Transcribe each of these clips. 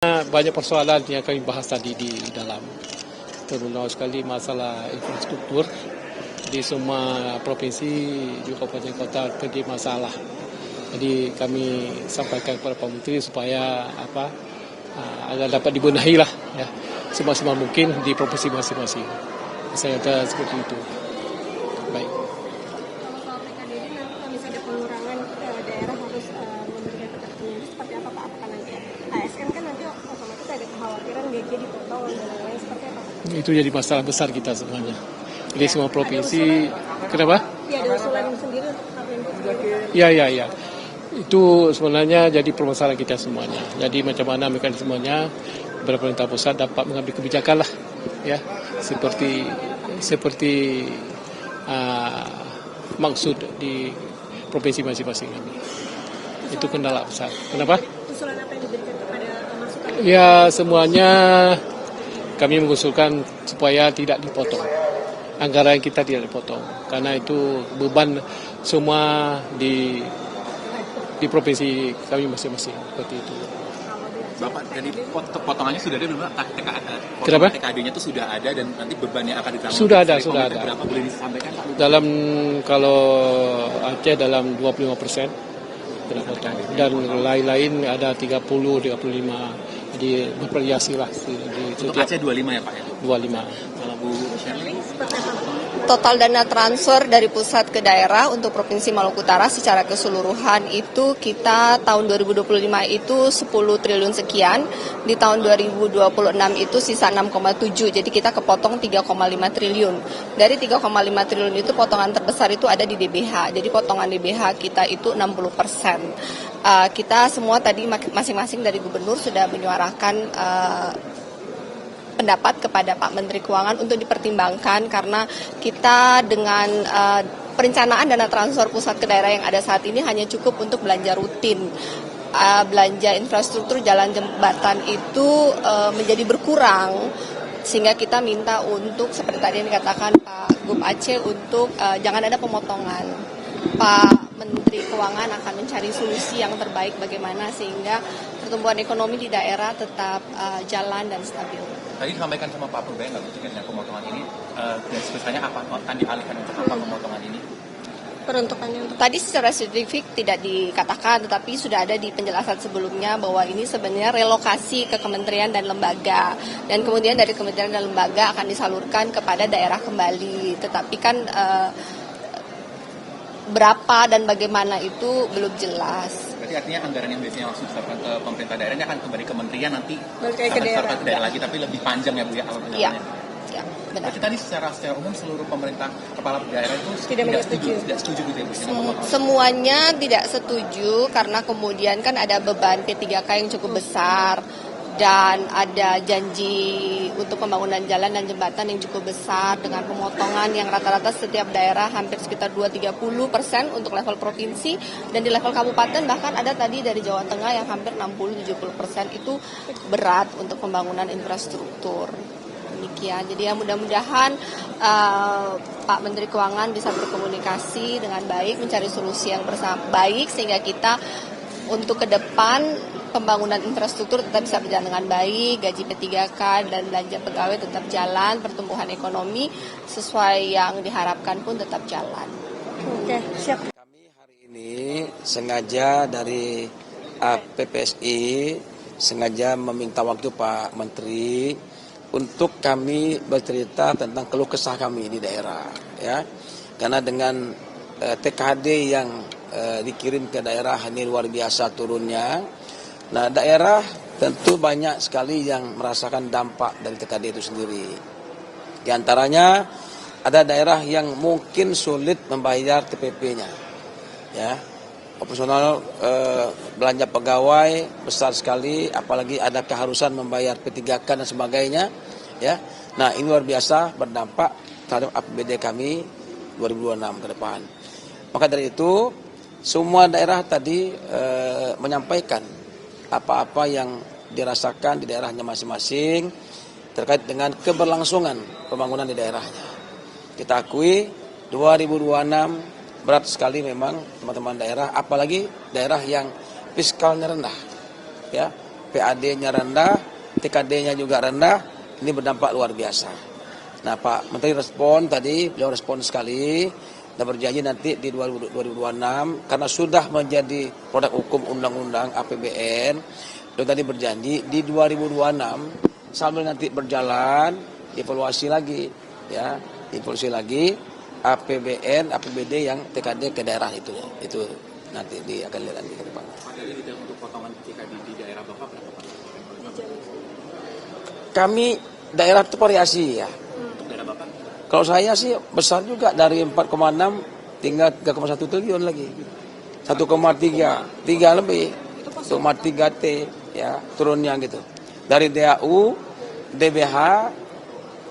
Banyak persoalan yang kami bahas tadi di dalam, terutama sekali masalah infrastruktur di semua provinsi di kabupaten kota terjadi masalah. Jadi kami sampaikan kepada Pak Menteri supaya agar dapat dibenahi lah ya semaksimal mungkin di provinsi masing-masing. Saya kata seperti itu. Baik. Kalau soal PKD ini nanti kalau misalnya ada pengurangan daerah harus memberikan ketertiban seperti apa Pak? Apakah nanti ASN kan nanti otomatis ada kekhawatiran gaji dipotong dan lain-lain seperti apa Pak? Itu jadi masalah besar kita sebenarnya. Jadi semua provinsi, kenapa? Ya ada usulan sendiri untuk KPMK. Ya. Itu sebenarnya jadi permasalahan kita semuanya. Jadi macam mana mekanismenya pemerintah pusat dapat mengambil kebijakan lah, ya seperti maksud di provinsi masing-masing kami. Itu kendala besar. Kenapa? Usulan apa yang diberikan kepada masukan? Ya semuanya kami mengusulkan supaya tidak dipotong. Anggaran kita tidak dipotong karena itu beban semua di provinsi kami masing-masing seperti itu. Bapak, jadi potongannya sudah ada belum? Kenapa? TKD-nya itu sudah ada dan nanti bebannya akan ditanggung. Sudah ada. Berapa boleh disampaikan Pak? Dalam kalau Aceh dalam 25% tidak potong dan lain-lain ada 30, 35. Jadi bervariasi lah Untuk Aceh 25 ya Pak ya? 25. Kalau Bu Shirley? Total dana transfer dari pusat ke daerah untuk Provinsi Maluku Utara secara keseluruhan itu kita tahun 2025 itu 10 triliun sekian, di tahun 2026 itu sisa 6,7, jadi kita kepotong 3,5 triliun. Dari 3,5 triliun itu potongan terbesar itu ada di DBH, jadi potongan DBH kita itu 60%. Kita semua tadi masing-masing dari gubernur sudah menyuarakan pendapat kepada Pak Menteri Keuangan untuk dipertimbangkan karena kita dengan perencanaan dana transfer pusat ke daerah yang ada saat ini hanya cukup untuk belanja rutin. Belanja infrastruktur jalan jembatan itu menjadi berkurang sehingga kita minta untuk seperti tadi yang dikatakan Pak Gub Aceh untuk jangan ada pemotongan. Pak Menteri Keuangan akan mencari solusi yang terbaik bagaimana sehingga pertumbuhan ekonomi di daerah tetap jalan dan stabil. Tadi disampaikan sama Pak Purba nggak untuk dengan pemotongan ini, dan sebesarnya apa akan dialihkan untuk apa pemotongan ini? Peruntukannya untuk Tadi secara spesifik tidak dikatakan, tetapi sudah ada di penjelasan sebelumnya bahwa ini sebenarnya relokasi ke kementerian dan lembaga. Dan kemudian dari kementerian dan lembaga akan disalurkan kepada daerah kembali. Tetapi kan berapa dan bagaimana itu belum jelas. Berarti artinya anggaran yang biasanya langsung diserahkan ke pemerintah daerah ini akan kembali ke kementerian nanti balik ke akan daerah. diserahkan ke daerah lagi, tapi lebih panjang ya Bu ya kalau Iya, penyalurannya. ya, benar. Berarti tadi secara umum seluruh pemerintah kepala daerah itu tidak setuju gitu ya Bu? Semuanya tidak setuju karena kemudian kan ada beban P3K yang cukup besar dan ada janji untuk pembangunan jalan dan jembatan yang cukup besar dengan pemotongan yang rata-rata setiap daerah hampir sekitar 2-30% untuk level provinsi dan di level kabupaten bahkan ada tadi dari Jawa Tengah yang hampir 60-70% itu berat untuk pembangunan infrastruktur. Demikian. Jadi ya mudah-mudahan Pak Menteri Keuangan bisa berkomunikasi dengan baik, mencari solusi yang baik sehingga kita untuk ke depan pembangunan infrastruktur tetap bisa berjalan dengan baik, gaji P3K dan belanja pegawai tetap jalan, pertumbuhan ekonomi sesuai yang diharapkan pun tetap jalan. Oke, siap. Kami hari ini sengaja dari PPSI sengaja meminta waktu Pak Menteri untuk kami bercerita tentang keluh kesah kami di daerah, ya. Karena dengan TKD yang dikirim ke daerah ini luar biasa turunnya. Nah, daerah tentu banyak sekali yang merasakan dampak dari TKD itu sendiri. Di antaranya ada daerah yang mungkin sulit membayar TPP-nya, ya. Operasional belanja pegawai besar sekali, apalagi ada keharusan membayar P3K dan sebagainya, ya. Nah, ini luar biasa berdampak terhadap APBD kami 2026 ke depan. Maka dari itu semua daerah tadi menyampaikan apa-apa yang dirasakan di daerahnya masing-masing terkait dengan keberlangsungan pembangunan di daerahnya. Kita akui 2026 berat sekali memang teman-teman daerah, apalagi daerah yang fiskalnya rendah, ya, PAD-nya rendah, TKD-nya juga rendah, ini berdampak luar biasa. Nah, Pak Menteri respon tadi, beliau respon sekali, dan berjanji nanti di 2026, karena sudah menjadi produk hukum undang-undang APBN, beliau tadi berjanji di 2026, sambil nanti berjalan, evaluasi lagi, ya, evaluasi lagi, APBN, APBD yang TKD ke daerah itu nanti akan lihat nanti ke depan. Pak, dari untuk potongan TKD di daerah Bapak berapa Pak? Kami daerah itu variasi ya. Untuk daerah Bapak? Kalau saya sih besar juga dari 4,6 tinggal 3,1 triliun lagi. 1,3 lebih. 1,3 T ya turunnya gitu. Dari DAU, DBH,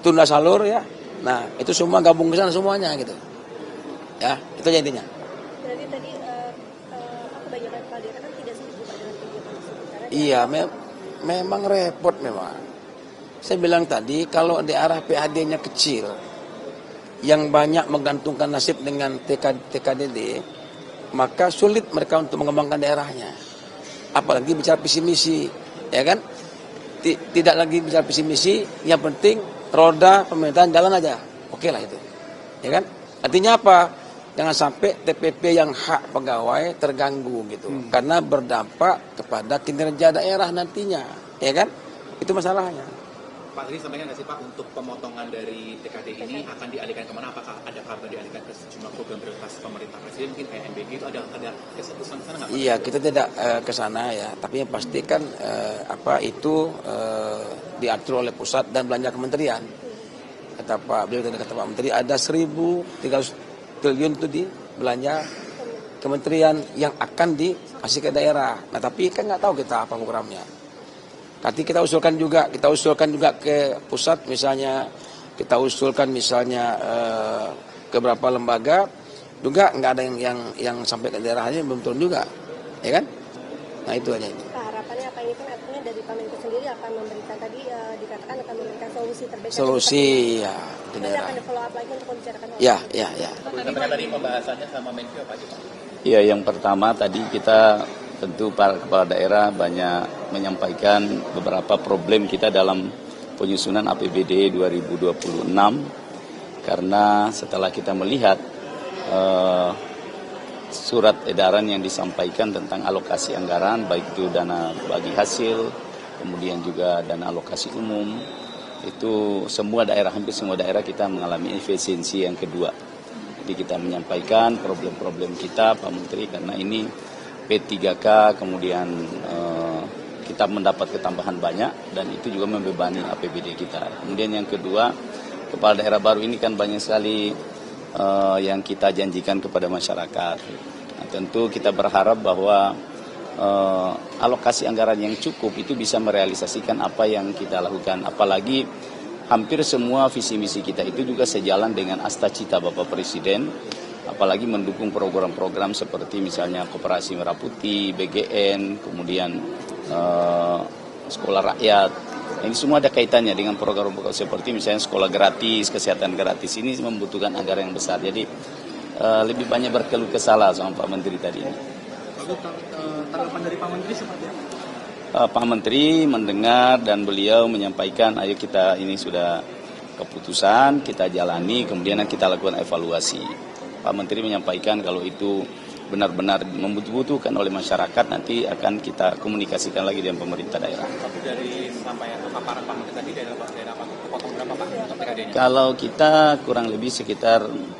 tunda salur ya. Nah, itu semua gabung ke sana semuanya gitu. Ya, itu aja intinya. Berarti tadi kebanyakan kepala daerah kan tidak setuju dengan kegiatan tersebut. Iya, memang repot memang. Saya bilang tadi kalau daerah PAD-nya kecil, yang banyak menggantungkan nasib dengan TKDD, maka sulit mereka untuk mengembangkan daerahnya. Apalagi bicara visi misi, ya kan? Tidak lagi bicara visi misi, yang penting roda pemerintahan jalan aja, oke lah itu, ya kan? Artinya apa? Jangan sampai TPP yang hak pegawai terganggu gitu, karena berdampak kepada kinerja daerah nantinya, ya kan? Itu masalahnya. Pak, tadi sampaikan nggak sih Pak, untuk pemotongan dari TKD ini akan dialihkan kemana? Apakah ada kabar dialihkan ke sejumlah program prioritas pemerintah presiden, mungkin kayak MBG itu ada kesatuan sana nggak Pak? Iya, kita tidak ke sana ya, tapi yang pasti kan itu diatur oleh pusat dan belanja kementerian. Kata Pak Menteri ada 1.300 triliun itu di belanja kementerian yang akan dikasih ke daerah. Nah, tapi kan nggak tahu kita apa programnya. Nanti kita usulkan juga ke pusat, misalnya kita usulkan misalnya ke beberapa lembaga juga nggak ada yang sampai ke daerahnya belum turun juga, ya kan? Nah itu aja. Pak, harapannya apa ini kan artinya dari Pak Menko sendiri akan memberikan tadi dikatakan akan memberikan solusi terbaik. Solusi ya di nanti daerah. akan follow up lagi untuk membicarakan. Ya. Sampaikan tadi pembahasannya sama Menkyu apa aja Pak? Iya, yang pertama tadi kita tentu para kepala daerah banyak menyampaikan beberapa problem kita dalam penyusunan APBD 2026 karena setelah kita melihat surat edaran yang disampaikan tentang alokasi anggaran baik itu dana bagi hasil kemudian juga dana alokasi umum itu hampir semua daerah kita mengalami efisiensi yang kedua. Jadi kita menyampaikan problem-problem kita Pak Menteri karena ini P3K kemudian kita mendapat ketambahan banyak dan itu juga membebani APBD kita. Kemudian yang kedua, kepala daerah baru ini kan banyak sekali yang kita janjikan kepada masyarakat. Nah, tentu kita berharap bahwa alokasi anggaran yang cukup itu bisa merealisasikan apa yang kita lakukan. Apalagi hampir semua visi misi kita itu juga sejalan dengan asta-cita Bapak Presiden. Apalagi mendukung program-program seperti misalnya Koperasi Merah Putih, BGN, kemudian sekolah rakyat. Ini semua ada kaitannya dengan program-program seperti misalnya sekolah gratis, kesehatan gratis. Ini membutuhkan anggaran yang besar. Jadi lebih banyak berkeluh kesah sama Pak Menteri tadi. Tanggapan dari Pak Menteri seperti apa? Pak Menteri mendengar dan beliau menyampaikan, ayo kita ini sudah keputusan, kita jalani, kemudian kita lakukan evaluasi. Pak Menteri menyampaikan kalau itu benar-benar membutuhkan oleh masyarakat, nanti akan kita komunikasikan lagi dengan pemerintah daerah. Tapi dari sampaian paparan Pak Menteri tadi, daerah potong berapa Pak untuk TKD-nya? Kalau kita kurang lebih sekitar 45%.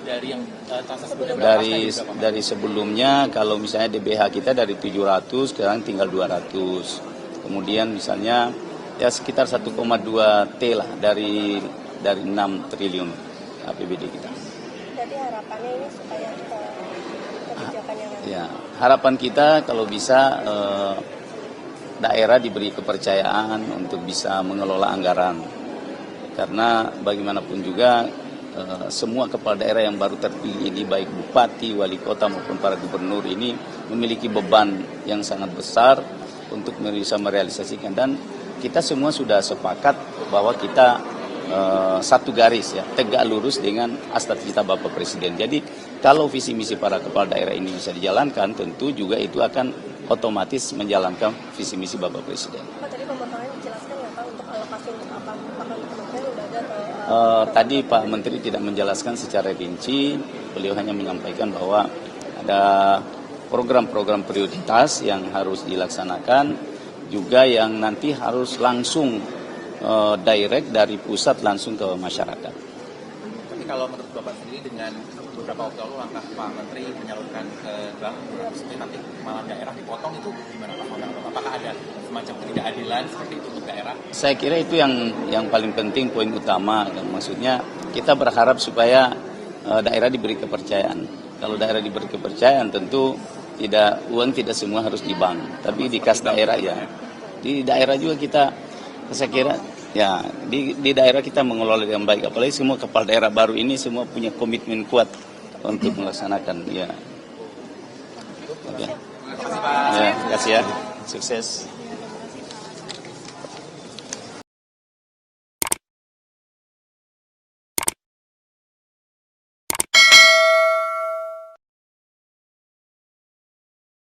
Dari yang transaksi sebelumnya berapa? Dari sebelumnya, kalau misalnya DBH kita dari 700, sekarang tinggal 200. Kemudian misalnya ya sekitar 1,2 T lah dari 6 triliun APBD kita. Jadi harapannya ini supaya kebijakan yang Ya, harapan kita kalau bisa daerah diberi kepercayaan untuk bisa mengelola anggaran. Karena bagaimanapun juga semua kepala daerah yang baru terpilih ini baik bupati, wali kota maupun para gubernur ini memiliki beban yang sangat besar untuk bisa merealisasikan, dan kita semua sudah sepakat bahwa kita satu garis ya, tegak lurus dengan asta-cita Bapak Presiden. Jadi kalau visi misi para kepala daerah ini bisa dijalankan, tentu juga itu akan otomatis menjalankan visi misi Bapak Presiden. Pak, tadi pemotongannya dijelaskan nggak Pak untuk alokasi untuk apa? Apakah kementerian udah ada atau Tadi Pak Menteri tidak menjelaskan secara rinci, beliau hanya menyampaikan bahwa ada program-program prioritas yang harus dilaksanakan, juga yang nanti harus langsung direct dari pusat langsung ke masyarakat. Tapi kalau menurut Bapak sendiri dengan beberapa waktu lalu langkah Pak Menteri menyalurkan ke bank nanti malah daerah dipotong, itu gimana Pak? Apakah ada semacam ketidakadilan seperti itu untuk daerah? Saya kira itu yang paling penting, poin utama. Dan maksudnya kita berharap supaya daerah diberi kepercayaan. Kalau daerah diberi kepercayaan tentu uang tidak semua harus di bank, tapi di kas daerah ya. Di daerah juga kita, saya kira ya di daerah kita mengelola dengan baik. Apalagi semua kepala daerah baru ini semua punya komitmen kuat untuk melaksanakan ya. Oke. Ya, terima kasih ya. Sukses.